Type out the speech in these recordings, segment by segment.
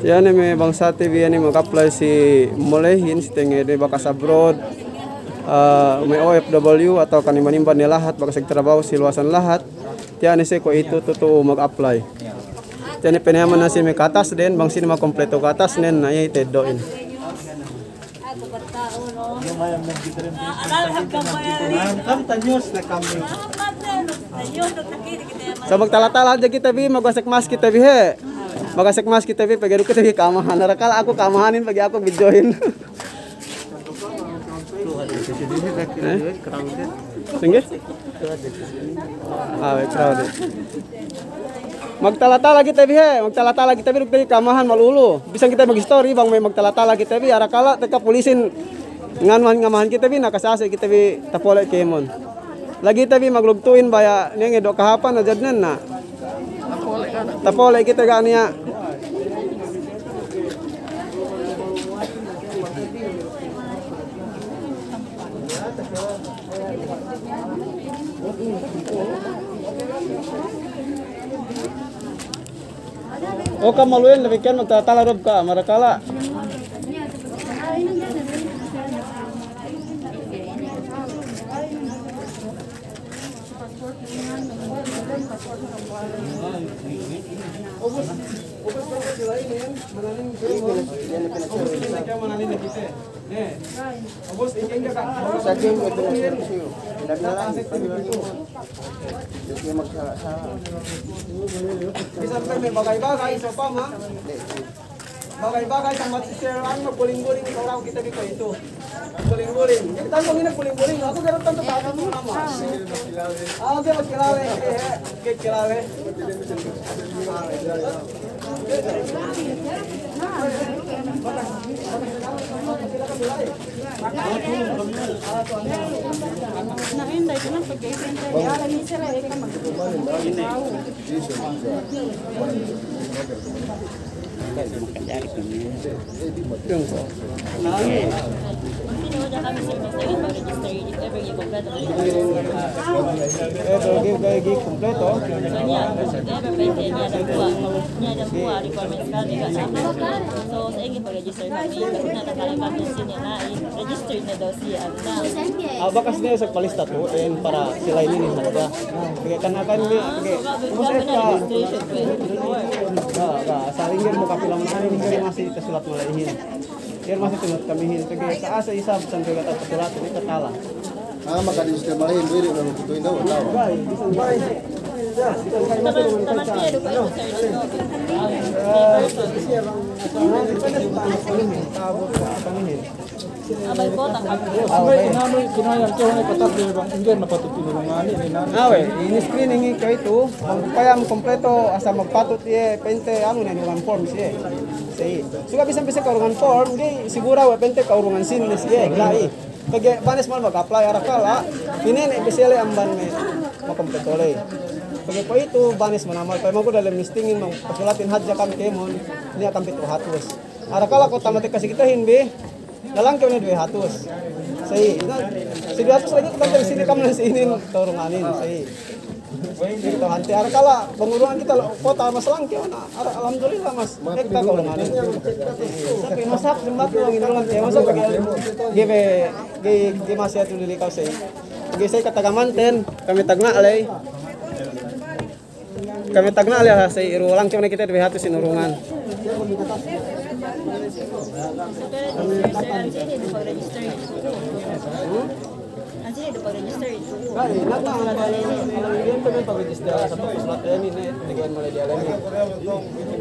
Yan may bangsa TV yan mag-apply si Molehin si tingin di bakas abroad. May OFW atau kanimanimban ni lahat baka trabaho si luasan lahat. Tiyan si ko itu totoo mag-apply. Tiyan pinayaman na si may katas din bang sino makompleto katas nen na ay tedoin. So magtala-tala aja kita bi magwasak mas kita bi he. Magasak mas kita bi pagero kita bi kamahan. Narakala ako kamahanin pagi ako videoin. Tinggi? Crowded. Magtala-tala kita bi he, magtala-tala kita bi kita kamahan malulu. Bisa kita mag-story bang may magtala-tala kita bi arakala teka pulisin nganman ngamahan kita bi nakasase kita bi tapole kemon. Lagi kita bi maglugtuin baya nenge do kahapan na jadnan na. Tapole kita ga niya. O kamaluin lebih kan magtatala rob ka marakala. Bagay-bagay sa pama. Bagay-bagay sa matsisiraan magbuling-buling orang kita dito ito. Buling-buling. Kita tanong ina buling-buling. Ako garo tanto tato mo nama. Okay, magkilawe. Okay, kilawe. Nahinday ko lang pagkaisentay. Alam ni sila ka magbubuling. Bakas niya sa palista to para sila ini harga. Kaya kanakan ni saringin mo kapilang ani ni masih tersulat malaihin. Yan masih tunut kamihin kaya sa asa isab sang kaya tersulat ni katala. Maka-register malaihin dili na tutuin daw. Abay po ta. Kinayang ko na patatlo bang hindi napatutulungan ni Awe, ini screening ka ito. Magpayam kompleto asa magpatut ye pente ano na yung forms ye. Say. Suga bisan-bisan ka urungan form, di sigura wa pente ka urungan sinless ye. Glai. Kage panes mal mag-apply arakala. Pinin ibisele amban me makompleto lay. Kage pa ito banis manamal pa mo ko dalam listingin mo pasulatin hadja kami kemon niya kami to hatus. Arakala ko tamate kasi kita hinbi. Dalang kau ni 200. Say. Si 200 lagi kita dari sini kamu sinin turunganin say. Kita hanti arakala pengurungan kita kota mas langkau na. Alhamdulillah mas. Kita kurunganin. Tapi masak sempat lang inurungan kaya masak give masih atu dili kau say. Gi say katagamanten kami tagna alay. Kami tagna alay say irulang kau ni kita 200 inurungan.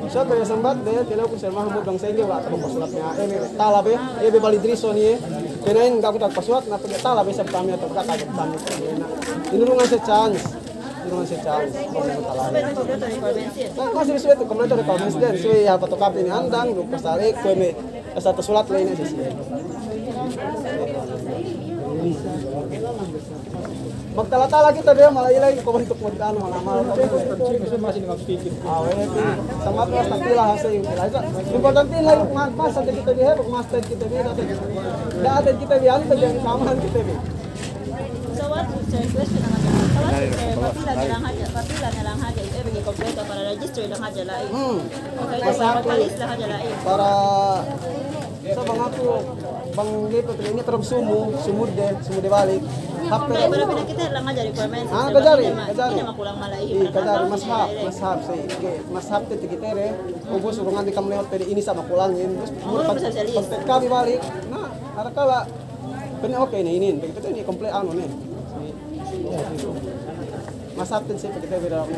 So kaya sambat deh, tilaw ko sir Mahmud bang sa inyo wala ko pasulat niya. Talabe, be balidriso niya. Kinain ka ko tagpasulat na pag talabe sa kami ato kakagad kami. Tinulungan sa chance. Tinulungan sa chance. Masih sesuai itu kompleto requirements din. So ya fotokopi ni andang, lupa sari ko may satu sulat lain sa siya. Magtala-tala kita dia malayilay ko untuk magkano malamal. Kasi masih nagpikit. Sama terus takila hasa yung ilaja. Importante lang yung mas sa kita dia, pag master kita dia dati kita dia ano yung samahan kita dia. So what sir question naman. Papila na lang haja, every kompleto para register lang aja lain. Hmm. Okay, magpalis lang aja lain. Para sa mga ko bang lipat ini terus sumude balik. Okay, para pinakita lang aja requirements. Kajari. Hindi na makulang malay. Kajari mashap say. Mashap te tikitere. Ubos urungan di kamleot pwede ini sama kulangin. Terus pag kami balik, na arakala pwede okay na inin. Begitu ini komplit ano nih. Masap din siya pagkita bira ako.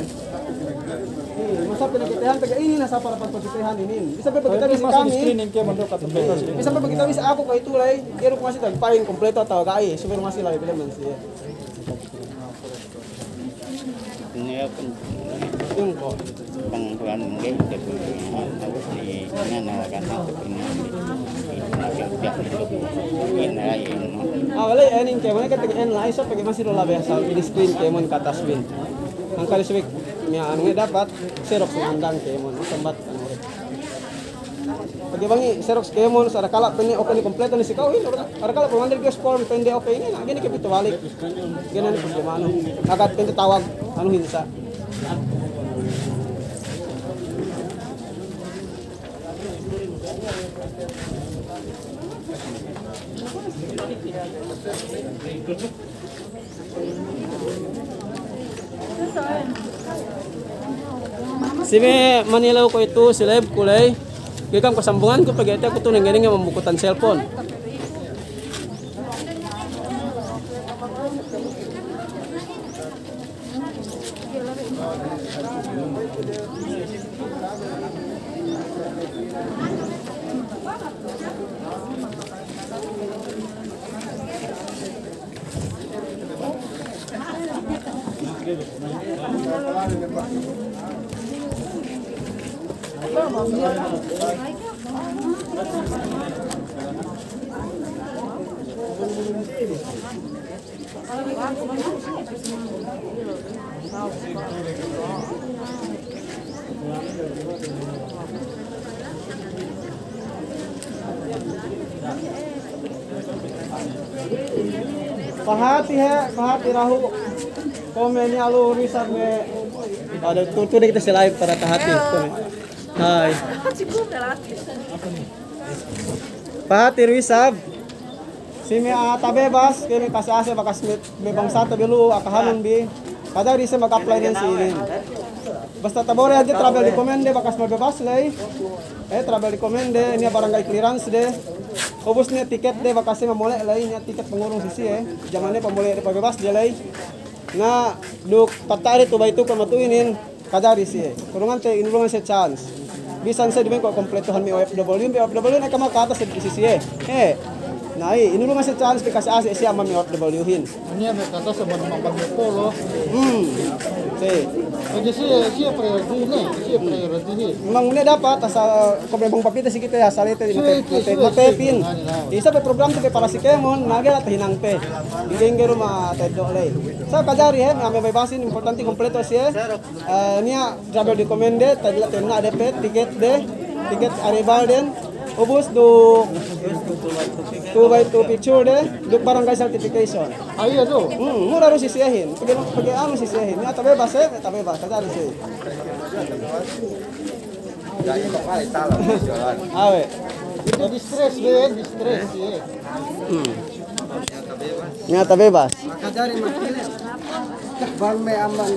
Masap din kita han taga ini nasa para pagpagkitahan inin. Bisa pa pagkita sa kami. Screening kaya mando katapos. Bisa pa pagkita sa ako kay tulay. Gero ko masih tagparing kompleto taw gai. Sumero masih lahi pala man siya. Yung ko. Pengaturan mungkin harus dinyatakan Wala ening kay mo katag en la isa pag masih labi sa screen kay mo katas win. Ang kaliswik niya ano dapat xerox andang kay mo sambat ano rin. Pag bangi xerox kay mo sa rakala pini okay ni kompleto ni sikaw in rakala kung under form pende okay ni na gini kay balik. Ganun ni problema ano. Agad pende tawag ano hinsa. Sime Manila ko itu sileb kulay. Gikam kasambungan ko pag ito ko tunang ganing nga mambukutan cellphone. Pahati rahu komen ni alu risab me ada tutur kita live para tahati komen. Hai. Pahati risab simi tabebas kini kasih ase bakas bebang satu belu akahanon bi kada risa mag-apply din sinin. Basta tabore aja travel recommende bakas mabebas lay. Travel recommende niya barangay clearance de. Ubus niya tiket de bakas mamole lay niya tiket pangurong sisi Jamane pamole de pabebas de lay. Na duk patari tu baitu kamatuinin kada risi. Kurungan te inulungan sa chance. Bisan sa diben ko kompletohan mi OFW na kamakata sa sisi Nai, inulungan sa chance kasi asa siya mami OFW hin. Niya may kata sa mga pagpolo. Jadi siya priority. Memang ini dapat sa problema papita si kita ya salite di matepin. Isa pa program to para si Kemon nagala tahinang pe. Ingengero ma tedo lay. Sa kajari may babasin importante kompleto siya. Niya travel recommended tadla tenna ada pe tiket arrival den. Ubus do 2x2 picture de do barangay certification. Ayo do. Mura ro sisiyahin. Pag ano sisiyahin. Niya tabe base, kadali siya. Jadi kok tala jualan. Awe. Distress. Nyata bebas. Kadari makile. Bang may aman.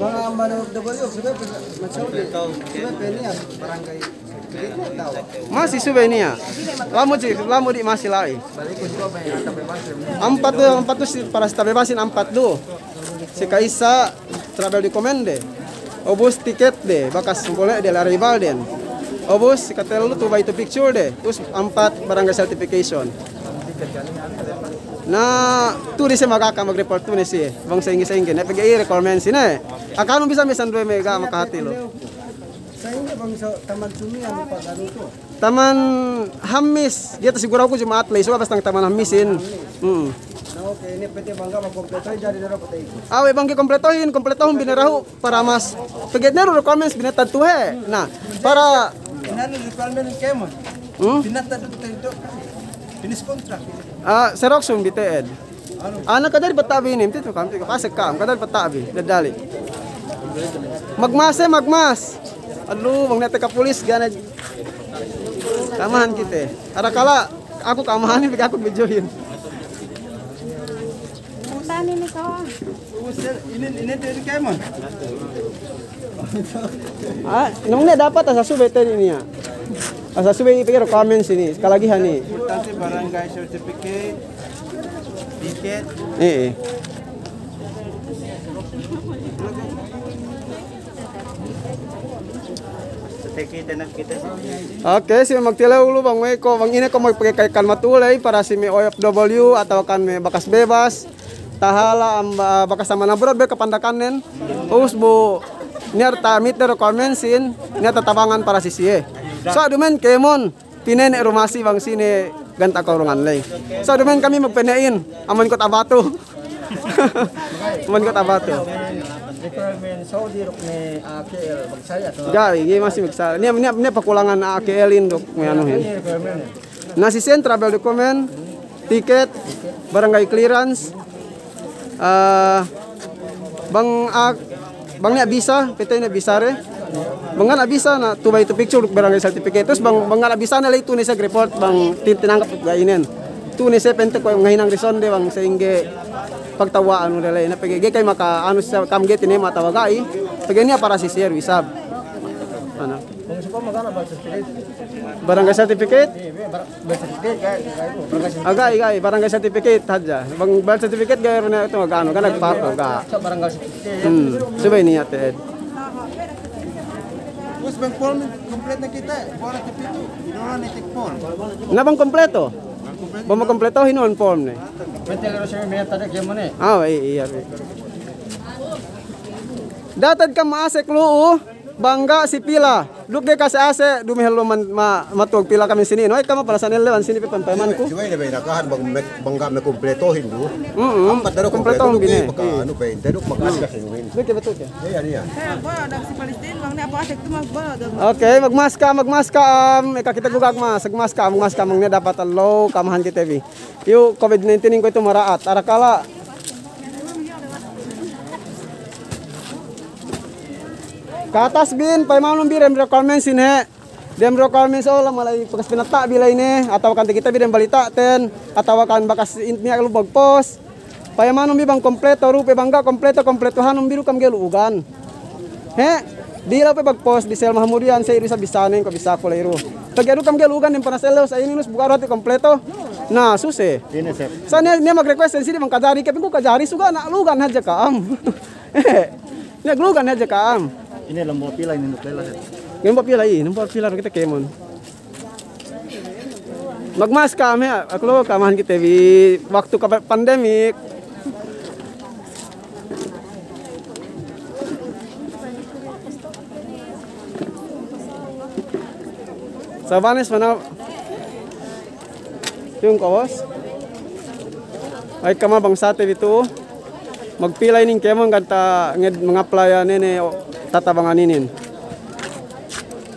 Bang aman double sudah macam sudah penia barangay. Masih souvenir. Lamu di masih lagi. Empat tuh para bebasin empat do. Si Kaisa travel recommende. Obus tiket deh, bakas boleh de la rival den. Obus si katelu tuh by to picture deh. Terus empat barangay certification. Nah, tuh di magaka mag-report tuh nih sih. Bang saingi-saingi. Nah, PGI requirements ini. Akan bisa misan 2 mega makahati lo. Saya ini bang taman Sumian Pak Anu tuh. Taman Hamis, dia tersiguro ko cuma atlay, so basta taman Hamisin. Nah, oke, ini PT Bangga makompleto jadi dapat PT itu. Awe bangki kompletohin binarahu para mas. Pagednero requirements binatad to he. Nah, para Inano requirement kemo. Binatad itu. Finish contract. Xerox yung BTED. Anak kadari batabi nim tito kam kasek kam kadari batabi dadali. Magmas magmas. Aduh, bang nete ka pulis gana. Kamahan kita. Ada kala aku kamahanin bagi aku videoin. Tani ni kawan. Ini dari Kemon. Nungnya dapat asa subay ini ya. Asa subay pikir komen sini. Sekali lagi hani. Importante barangay certificate, ticket. Oke, si magtilaw ulo bang may ko bang ina ko magpakai kan matulay para si may OFW atau kan may bakas bebas. Tahala ang bakas sama na broad be kapandakanen. Us bu niar ta meet the requirements in niar tatabangan para si siye. So adumen kemon pinen rumasi bang sini ganta kaurungan lay. So adumen kami magpenein amon ko tabato. Amon ko tabato. Requirement Saudi rok ni KL magsaya to. Gari, ini masih bisa. Ini pakulangan AKL induk may ano hen. Nasi sen travel document, tiket, barangay clearance, bang na bisa, PT na bisa re. Bang na bisa na 2x2 picture barangay certificate. Terus bang na bisa na lay tunis sa report bang tinanggap gainen. Tunis sa pente ko yung ngahinang risonde bang sehingga pagtawaan mo nila na pagigay kay maka ano sa kamget ni matawagay pag niya para si Sir Wisab ano Kung sa magana ba certificate? barangay certificate Birth certificate kay agay barangay certificate hadya bang birth certificate gay na ito magano ka nagpato ga sa barangay certificate. subay niya ted Us bang form complete na kita. Para tipito. Inoon ni tik form. na bang kompleto ba makompleto hinuon form ni Mental sir may tadak yan mo ni. iya datad ka maasek luu bangga si pila lugde ka sa ase dumihelo man matuog pila kami sini no ay kama para sa nilewan sini pampaman ko Siway na ba nakahan bangga may kumpleto hindu. Ampat na kompleto ang bine ano ba hindi dok magkasya sa ngin. Luke betul ya Yan yan. Si Palestine, bang niya po asik tumagba. okay magmas ka kita gugag magmas ka mang niya dapat low kamahan kita bi yung COVID-19 ko ito maraat arakala katas bin pay manong bi requirements inhe dem requirements ola malay pagas pinata bilay ne atau kan kita bi dem balita ten atau kan bakas niya lubag post pay manong bi bang kompleto rupe bangga kompletuhan biru kam gelugan he di la pe bagpost di sel Mahmudian sa iri sa bisanen ko bisa ko layro pag kam gelugan dem panaselo sa ininus bugaro ti kompleto na suse sa niya mag-request sini bang kajari kay ko kajari suga na lugan hadja ka am niya lugan hadja ka am Ini lembo pila ini nuklela. Nombor pila kita kemon. Magmas kami, ako kamahan kita di waktu pandemik. Sabanes mana? Yung kawas. Ay kama bang sate dito. Magpilay ning kemon kanta mga-apply nene tatabangan inin.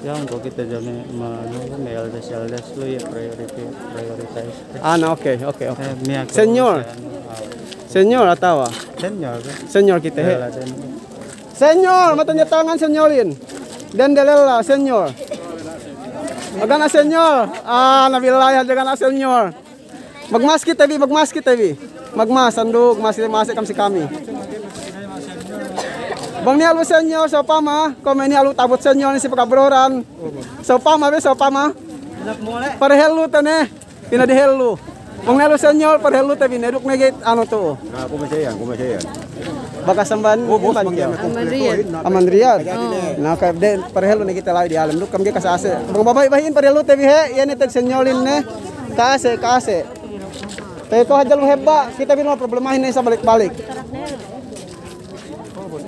Yang kok kita jamin may LDS lo ya prioritize. Okay. Senyor atawa. Senyor kita he. Senyor, matanya tangan senyorin. Dan delela senyor. Magana senyor. Nabilaya jangan senyor. Magmas kita bi. Magmas anduk masih kami. Bang ni alu senyor sa pama, komen ni alu tabot senyor ni si pagabroran. Sa pama. Parehelu tane, pinadihelu. Bang ni alu senyor parehelu tabi neduk negit ano to. Na kumasayan. Baka samban bukan kya. Amandrian. Na ka de parehelu ni kita lagi di alam duk kam ge kasase. Bang babay bahin parehelu tabi he, yan ited senyorin ne. Kase. Pero ko hajal heba, kita bino problemahin na sa balik-balik.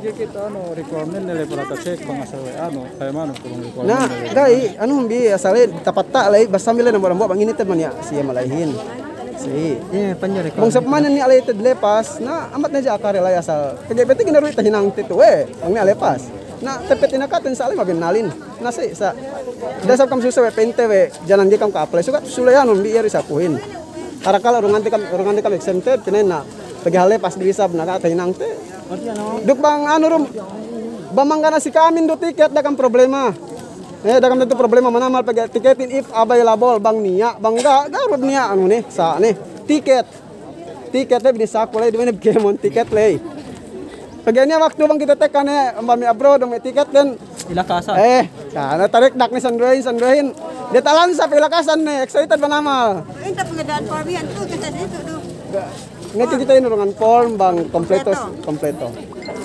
Sige kita requirement nila para ta-check kung asa kaya mano kung requirement. Na, dai, humbi asale tapat ta lay basta mila na mo bang inited man ya siya malahin. Si. Panyo Kung sa man ni alated lepas na amat na ja akare lay asal. Kaya beti ginaruit ta hinang tito ang ni alepas. Na tepet inakaten sa alay maginalin. Na sa dasab kam susa pente we janan di kam ka apply sukat sulayan humbi iri sa puhin. Arakala rungan di kam exempted kenen na pagihale pas di bisab na ka hinang te. Duk bang ano rum Bamangga na si kamin do tiket dagang problema. Dagang dito problema manamal pag tiketin if available bang niya. Bangga garod niya ano ni sa ni tiket. Tiket le binisa ko le di man kemon tiket le. Pag niya waktu bang kita tek kane ambami abroad may tiket den Ilakasan. kana tarik dak ni sanduin. Detalan sa pilakasan ni excited manamal. Ito pengadaan formian tuh kita dito do. Ngayon kita inurungan form bang kompleto.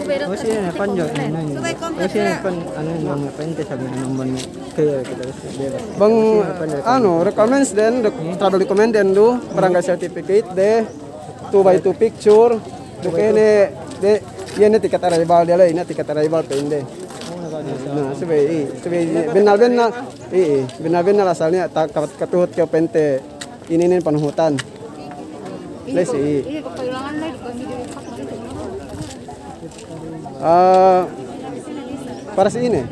O siya na panyo. Subay O kompleto siya na. pan ano mga pente sabi na naman kaya kita bebas. Bang recommends then travel recommend then do barangay certificate de 2x2 picture do kene de yan na tiket arrival dia lah ini tiket arrival pende. Nah, sebagai benar asalnya tak katuhut ke pente ini panuhutan. Lesi. Iya kepailangan lagi kami di Para si ini.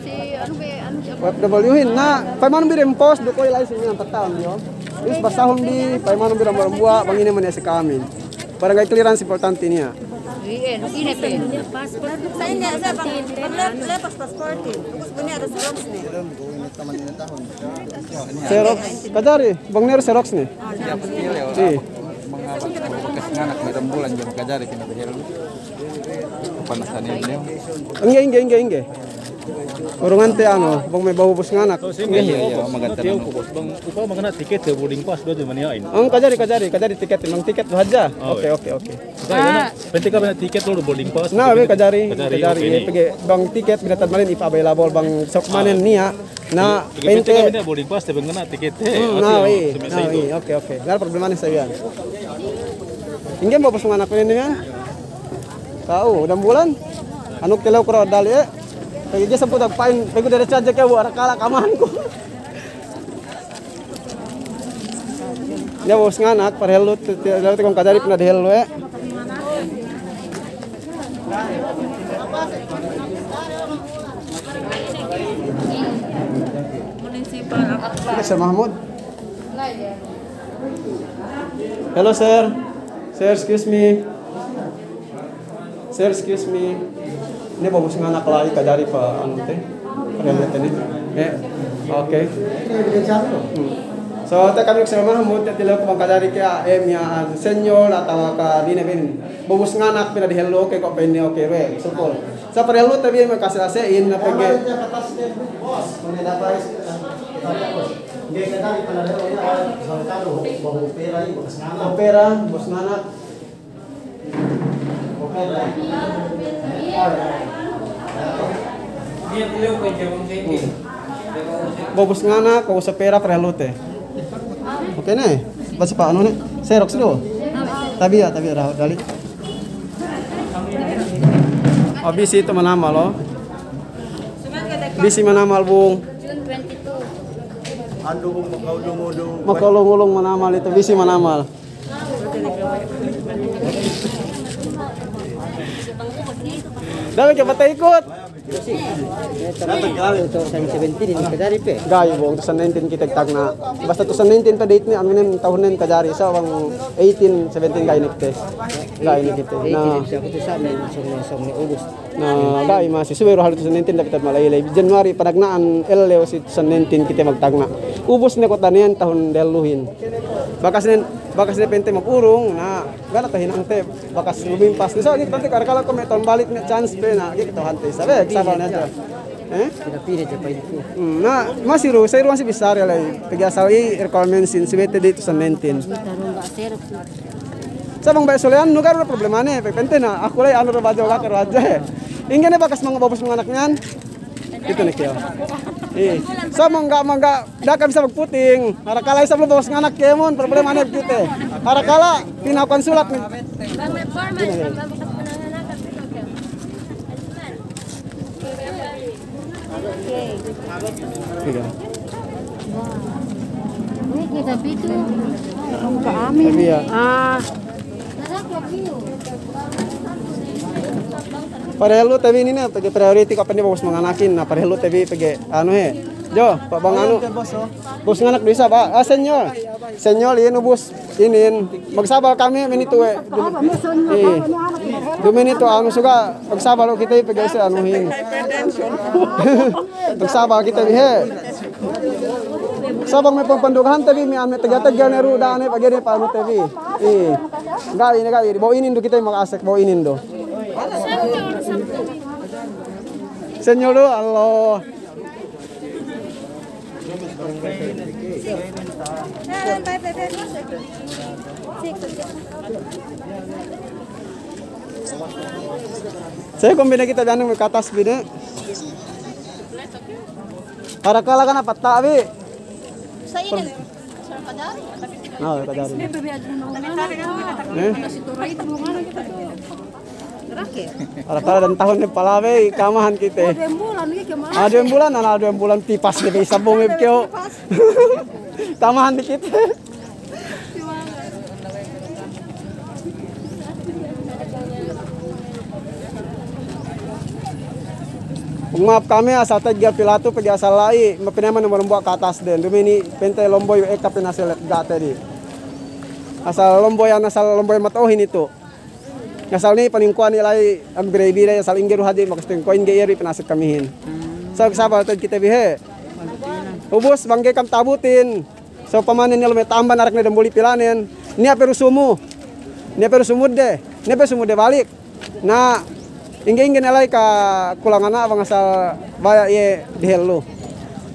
si anu be anu Web W-hin na paiman birim post do koy license yang pertahun yo. Is basahon di paiman birim buat bang ini mana si kami. Barangay clearance importante niya. ini pe. Paspor sa inyo sa bang lepas paspor din. Tapos bunyi ada Xerox ni. Xerox. Kadari, bang nero Xerox ni. Mga bekas nganak may rembulan jam kajari pinabigyan. Panasan niyo. Enggak. Urungan te ano, bang may bahubos nga anak. Iya, maganda na. Bang upa magana tiket sa boarding pass do man yain. Ang kajari tiket, mang tiket lo haja. Oke. Penti ka ba tiket lo boarding pass? Nah, we kajari, okay. pege bang tiket binatad malin if available bang sok manen niya na Penti ka pente. ba boarding pass te bangana tiket. Oke. Nggak ada problema nih saya. Ingin bawa pasang anak ini ya. Tahu, udah bulan. Anu kelaw ko dali eh. Pagi dia sebut pain, pagi dari caja ke buat kala kamanku. Dia bos nganak parhelu lalu tikong kadari pernah dihelu eh. Sir Mahmud. Hello sir. Sir, excuse me. Ini bagus nganak lagi kadari pa ano te. Parehelu tani. Okay. So, kami sa Mahmud at tila ko kadari kaya ya senyor atau ka dinabin. Bagus nganak pinadihelo kay ko pende okay re. Supol. Sa parehelu tabi makasirasein na pag boss. Manila price. Hindi kadari pinadihelo ya sa talo bago pera ni bagus nganak. Opera, bos nganak. Opera. Bobos nga na, kung sa pera parehelo te. Okay na eh. Basta pa ano ni? Xerox do. Tabi raw dali. Bisi ito manamal oh. Bisi manamal bung. June 22. Ando bung Makulong-ulong manamal ito, bisi manamal. Dami ka patay ikot. Tagal ito sa 17 ini kadari pe. Gayo buong 2019 kita tag na. Basta 2019 pa date ni ano nin tahun nin kadari sa bang 18 17 gayo niktes. Gayo nikite na Siya ko sa amin sa August. na gayo masih suwero hal 2019 dapat malaylay. January panagnaan LLO si 2019 kita magtagna. Ubos na ko tanian tahun deluhin. Bakas ni pente magurong na gana tahinang te bakas lumimpas so git pante kala ko may tahun balik na chance pe na kita hante sabe sabal na to Pinapili siya pa ito. na masiru sa iruan si bisarya lay pagasawi requirements in subete date 2019 sabang ba solean nugar na problema ni pente na ako lay ano ra badyo ka raja ingene bakas mga babos mga anak niyan ito ni kiyo sa mangga da kami sa magputing harakala sa babos nga anak kemon problema na kita harakala pinakuan sulat ni Kita pitu. Ka amin. Sabi ya. Parehelo tabi ni na pag priority ko pa ni babos mga anakin na parehelo tabi pag ano Jo, Pak Bang anu. Bos nganak bisa, Pak. Ah, senyor. Senyor ini bos inin. Magsabar kami minito eh. Minito anu suka magsabar lo kita pagay sa anuhin. Magsabar kita bihe. Sabang may pagpandugahan tabi mi ame taga-taga na ruda ane pagay pa anu tabi. Gali. Bawa inin do kita makasek bawa inin do. Senyor do, Allah. Saya kombina kita jangan ke atas bina. Para kala kan apa tak bi? Sa ini. Kadari. Nah, kadari. Para kala dan tahun ni palawe kamahan kita. Ada yang bulan tipas ni bisa bumi kyo. Tamahan di kita. Maaf kami asal tagial pilato pergi asal lai mapinaman nomor buat ke atas den dumini pente lomboy eka pinaselet gate di asal lomboy matohin itu asal ni paningkuan nilai ang bire-bire asal inggeru hadi makasting koin geiri pinasit kamihin so sabar tad kita bihe ubus bangke kam tabutin so pamanen nilo may tamban arak na dambuli pilanen niya pero sumud de balik na ingin nilai ka kulangan na bang asal baya ye dihelo.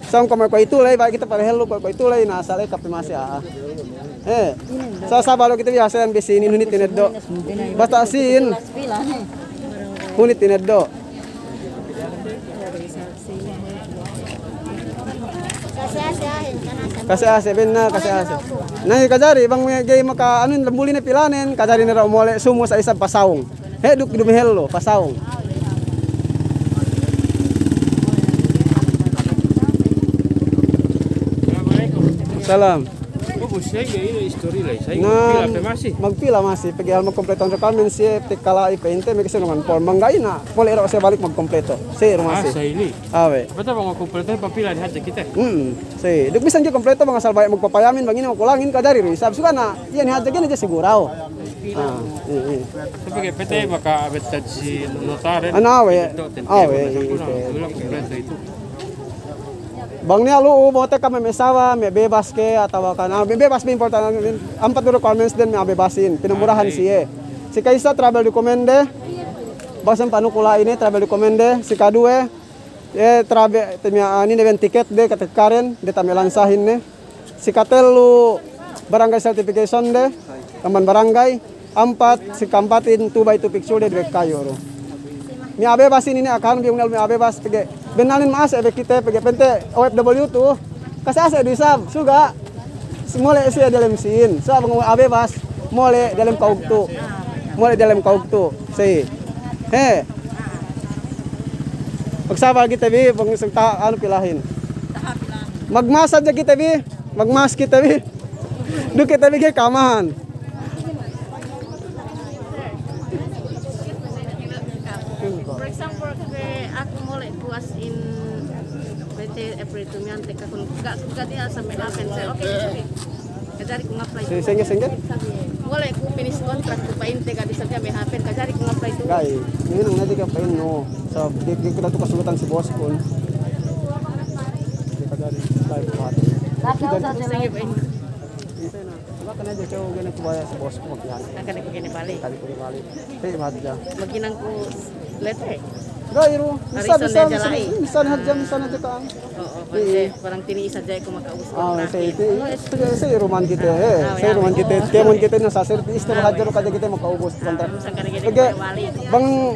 Sang kamay ko itu lay ba kita para hello ko itu lay na asal kape masya. Sa sabalo kita biasa yan besinin hunit tineddo. Basta asin. Hunit tineddo. Kasi ase benna kasi ase. Nay kajari bang gay maka anon lambuli na pilanen kajari na raw mole sumo sa isang pasawong. Duk dumihelo pasawong. Salam. Magpila masih pagi al magkompleto ang requirements si tikala ipente may kasi naman form manggay na pole ero kasi balik magkompleto. Si rumasi. Sa ini. Awe. Basta bang magkompleto papila di hadja kita. Si duk bisan gyud kompleto mga salbay magpapayamin bangin kulangin ka dari isab suka na yan hadja gani ja sigurao. Tapi kayak PT maka abet si notar. Awe. Itu. Bang niya lu bote kami mesawa, may bebas ke atau kan bebas important ampat requirements din may bebasin pinamurahan siya. Si kaisa travel recommende basan panukula ini travel recommende si kadue travel temia ani event tiket de katekaren de tamelansahin ne. Si katelu barangay certification de taman barangay ampat si kampatin 2x2 picture de kayo ro. Mi abebasin ini akan biung mi abebas pege benalin mas ebe kita pege pente OFW tuh kasi asa disab suga mole siya dalam sin sa bang abebas mole dalam kaugtu say pagsabal kita bi bang ano pilahin magmas aja kita bi magmas kita bi duk kita bi kamahan. For example, aku mulai puas in PT April itu mian teka kun gak dia sampai happen saya oke kajari ku ngapply Sengge mulai ku finish kontrak ku pain teka di sampai me happen kajari ku ngapply itu gai ini nang naji ka pain no so di kita tuh kesulitan si bos pun kajari live part sengge pain kan aja cowok gini kubaya si bos ko magyan akan aku gini balik kali ko balik hey hadja maginang ku lete Gairu, bisa hadja ka. Parang tini isa jay ko makausap. Say roman kita say roman kita kemon kita na sa service na hadja ro kada kita makaubos kontrak.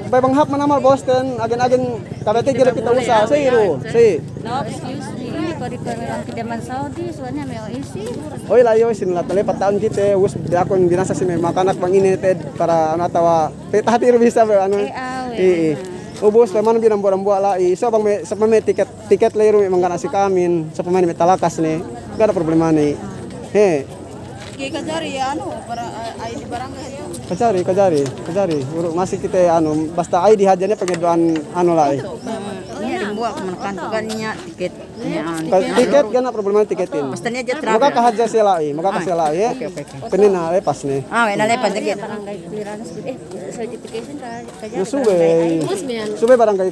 Bang hap manamal Boston agen kabete gira kita usaha say ro say. No, excuse me. Kori-kori kita man Saudi soalnya may isi. Oy layo sinlat tali pataon kita us dakon binasa si may makanak bang inited para anatawa petati ro bisa ano. Ubus paman binambo-rambo ala so bang may tiket layro may mangana si kamin sa paman may talakas ni kada problema ni Kajari ano para ID barangay ito. Kajari uro masih kita ano basta ID hadya ni pagduan ano lai buat menekan kan niya tiket. Tiket gana problema tiketin. Basta niya aja Maka travel. kahadja sila maka ka sila Penin na lepas ni. Wala lepas dagit. Barangay clearance certification ka. Subay. Subay barangay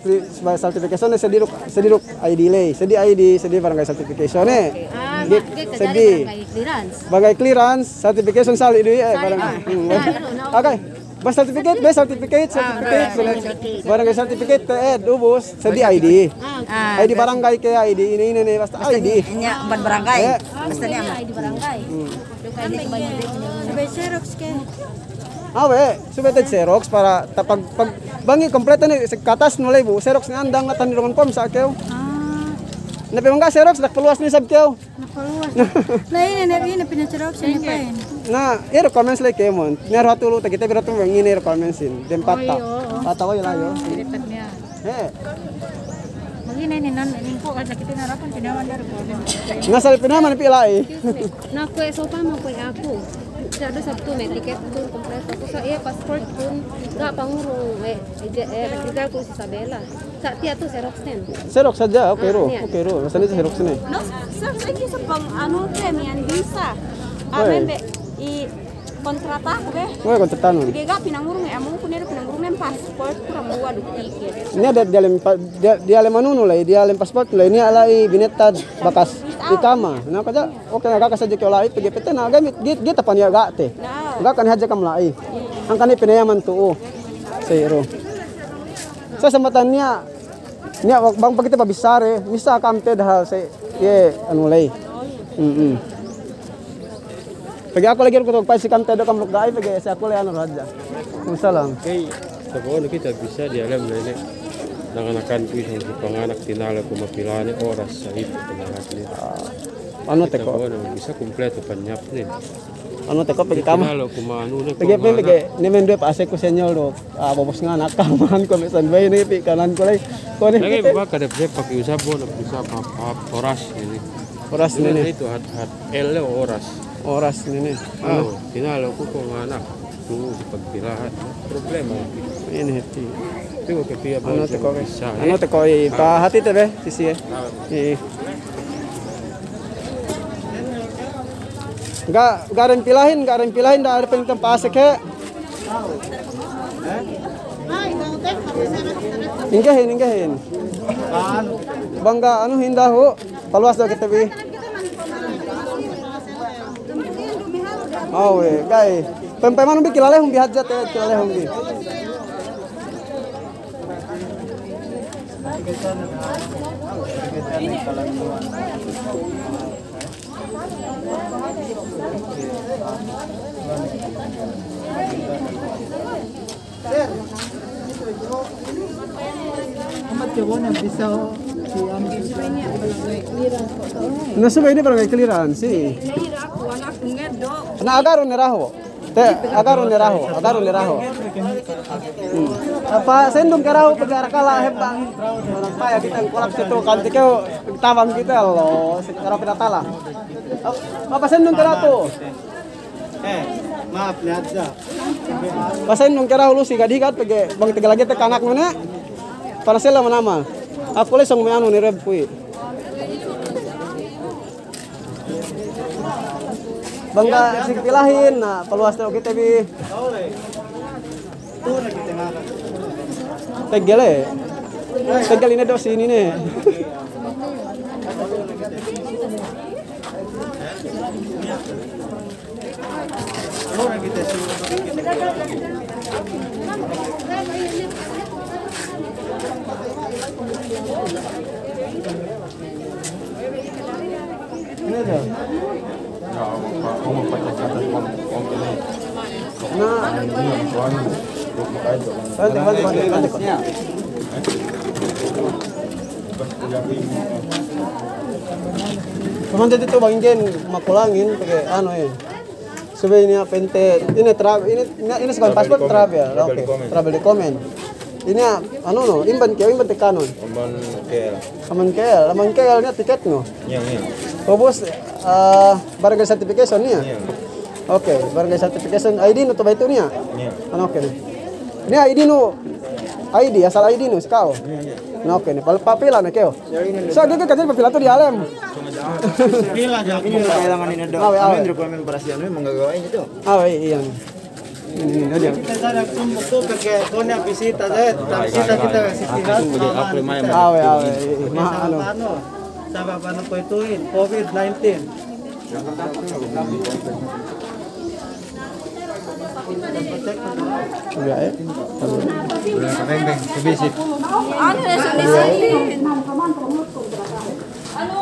certification ni sediruk ID lay. Sedi ID, sedi barangay certification ni. Sedi. Barangay clearance certification sali di barangay. Okay. Bas certificate, barangay certificate ed ubos sedi ID. ID barangay kaya ID ini basta ID. Niya ban barangay. Basta niya ID barangay. Subay Xerox ke. Subeted Xerox para pag bangi kompleto ni katas nulay bu Xerox ni andang na tanirungan form sa akew. Napimangga Xerox nakpaluwas ni sabkew. Lain ini pina-Xerox ni pain. Na, requirements like kemon. Nero hatulo ta kita birato ng ini requirements in. Dem pata. Patawa yun ayo. Niya. Magina ni nan lingko kada kita narapan pinawan dar ko. Nasa pinaman pilai. Na ko so pa mo ko ako. Sada sabto may ticket ko kompleto ko sa passport ko ga panguro register ko sa Isabela. Sa tiya to Xerox din. Xerox saja, okay ro. Okay ro. Basta ni Xerox ni. No, sir, sige sa pang ano yan visa. Amen be i kontrata ko be. Ngoy kontratan. Sige ga pinangurong amo ko nero pinangurong ng passport ko rambuwa do ticket. Ini ada dialem manuno lai, dialem passport lai ni alai binetad bakas ikama. Na kada okay nga ka sadya kay lai pigi pete na gamit git tapan ya ga te. Ga kan hadja kam lai. Ang kani pinayaman tuo. Zero. Sa sambatan niya bang pag kita pabisare, misa kamte dahil sa ano lay. Pag ako lagi ko tog si kamte do kam lugay pag sa ako lay ano radya. Musta lang. Kay sa buwan kita bisa di alam na ini. Nanganakan ko isang panganak tinala ko mapilani oras sa ito panganak niya. Ano te ko? Bisa kompleto panyap ni. Ano te ko pag kama? Tinala ko maano na ko. Pag ni men do pa ase ko senyor do. Babos nga nakaman ko mesan bay ni pi kanan ko lay. Ko ni. Lagi ba kada pakiusap mo na usap oras ini. Oras ni. Itu hat L oras. Oras ni. Tinala ko kung anak. Tuo sa pagpirahan. Problema. Ini hati. Tigo ke pia ba? Ano te ko? Ano te ko pa hati te be sisi garing pilahin dah ada penting pasek he. Inggahin. Bangga anu hindah ho. Paluas daw kita bi. Oh we, guys. Pempeman bi kilale hum bihat jat kilale hum bi. Nasubay ini barangay clearance sih. Na agaron neraho. Agaron neraho. Apa sendong keraho pagkarakala hebang. Orang paya kita kolap situ kanti kau tawang kita loh. Sekarang pinatala. Apa sendong kerato? Maaf lihat aja. Pasain nung keraho lu sih gadigat pagi bang tiga lagi tekanak mana? Para sila manama. Aku lesong may ano ni Reb Pui. Bangga sing pilahin na paluas na kita bi. Tegal ini do sini nih. Ini aja. Cuman jadi tuh bangin makulangin pakai ano sebenarnya pente ini sekarang paspor travel ya, oke travel dokumen. Ini ano no imban tekanon. Aman KL nya tiket no. Iya. Bos barangay certification niya. Oke, barangay certification ID no to ba ito niya? Ano okay. Ini ID no. ID asal ID no sekau. No, okay, papila na kayo. So, gigi kasi papila to di alam. Pila aja. Ini kailangan ini ada. Amin rekomendasi anu menggagawain itu. Iyan. Ini dia. Kita sana tumbuk tuh pakai konya visita deh. Visita kita istirahat. Ano? Sabab ano ko ituin? COVID-19. Ano na sumisilin? Ano,